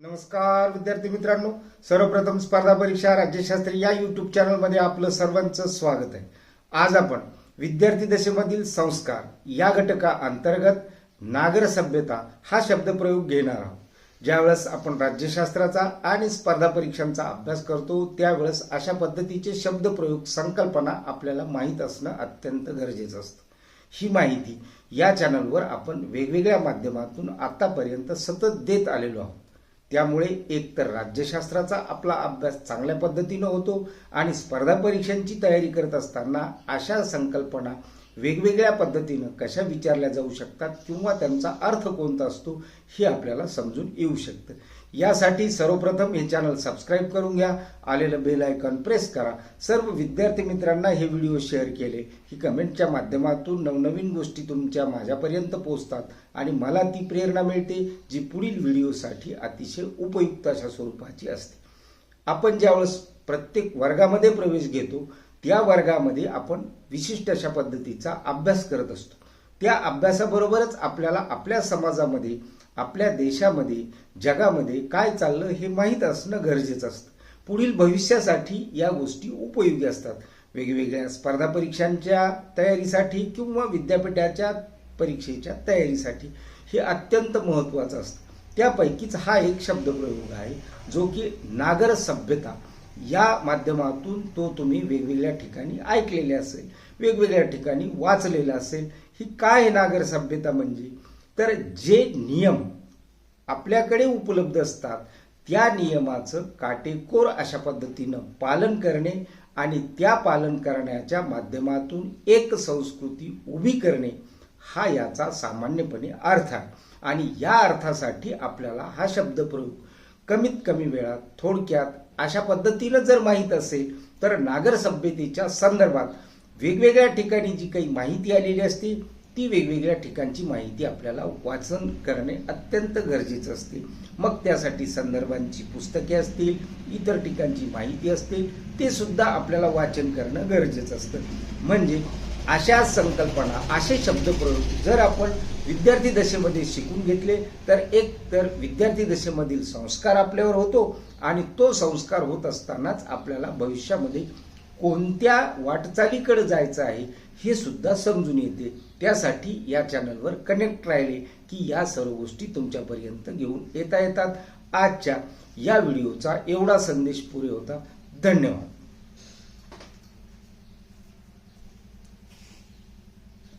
नमस्कार विद्यार्थी मित्रांनो, सर्वप्रथम स्पर्धा परीक्षा राज्यशास्त्र या युट्यूब चॅनलमध्ये आपलं सर्वांचं स्वागत आहे। आज आपण विद्यार्थी दशेमधील संस्कार या घटका अंतर्गत नागर सभ्यता हा शब्दप्रयोग घेणार आहोत। ज्यावेळेस आपण राज्यशास्त्राचा आणि स्पर्धा परीक्षांचा अभ्यास करतो त्यावेळेस अशा पद्धतीचे शब्दप्रयोग संकल्पना आपल्याला माहीत असणं अत्यंत गरजेचं असतं। ही माहिती या चॅनलवर आपण वेगवेगळ्या माध्यमातून आतापर्यंत सतत देत आलेलो आहोत। त्यामुळे एकतर राज्यशास्त्राचा आपला अभ्यास चांगल्या पद्धतीने होतो आणि स्पर्धा परीक्षांची तयारी करत असताना अशा संकल्पना वेगवेगळ्या पद्धतीने कशा विचारल्या जाऊ शकतात किंवा त्यांचा अर्थ कोणता असतो हे आपल्याला समजून येऊ शकतं। यासाठी सर्वप्रथम हे चॅनल सबस्क्राइब करून घ्या, आलेलं बेल आयकॉन प्रेस करा। सर्व विद्यार्थी मित्रांना हे व्हिडिओ शेअर केले की कमेंटच्या माध्यमातून नवनवीन गोष्टी तुमच्या माझ्यापर्यंत पोहोचतात आणि मला ती प्रेरणा मिळते जी पुढील व्हिडिओसाठी अतिशय उपयुक्त अशा स्वरूपाची असते। आपण ज्यावेळेस प्रत्येक वर्गामध्ये प्रवेश घेतो त्या वर्गामध्ये आपण विशिष्ट अशा पद्धतीचा अभ्यास करत असतो। त्या अभ्यासाबरोबरच आपल्याला आपल्या समाजामध्ये, आपल्या देशामध्ये, जगामध्ये काय चाललं हे माहीत असणं गरजेचं असतं। पुढील भविष्यासाठी या गोष्टी उपयोगी असतात। वेगवेगळ्या स्पर्धा परीक्षांच्या तयारीसाठी किंवा विद्यापीठाच्या परीक्षेच्या तयारीसाठी हे अत्यंत महत्त्वाचं असतं। त्यापैकीच हा एक शब्दप्रयोग आहे जो की नागर सभ्यता या माध्यमातून तो तुम्ही वेगवेगळ्या ठिकाणी ऐकलेले असेल, वेगवेगळ्या ठिकाणी वाचलेला असेल। ही काय नागर सभ्यता म्हणजे तर जे नियम आपल्याकडे उपलब्ध असतात त्या नियमाचं काटेकोर अशा पद्धतीनं पालन करणे आणि त्या पालन करण्याच्या माध्यमातून एक संस्कृती उभी करणे हा याचा सामान्यपणे अर्थ आहे। आणि या अर्थासाठी आपल्याला हा शब्दप्रयोग कमीत कमी वेळात थोडक्यात अशा पद्धतीने जर माहीत असेल तर नागर सभ्यतेच्या संदर्भात वेगवेगळ्या ठिकाणी जी काही माहिती आलेली असते ती वेगवेगळ्या ठिकाणची माहिती आपल्याला वाचन करणे अत्यंत गरजेचं असते। मग त्यासाठी संदर्भांची पुस्तके असतील, इतर ठिकाणची माहिती असतील, ते सुद्धा आपल्याला वाचन करणं गरजेचं असतं। म्हणजे अशा संकल्पना, असे शब्दप्रयोग जर आपण विद्यार्थी दशेमध्ये शिकून घेतले तर एक तर विद्यार्थी दशेमधील संस्कार आपल्यावर होतो आणि तो संस्कार होत असतानाच आपल्याला भविष्यामध्ये कोणत्या वाटचालीकडे जायचं आहे हे सुद्धा समजून येते। त्यासाठी या चॅनलवर कनेक्ट राहिले की या सर्व गोष्टी तुमच्यापर्यंत घेऊन येतात। आजच्या या व्हिडिओचा एवढा संदेश पुरे होता। धन्यवाद।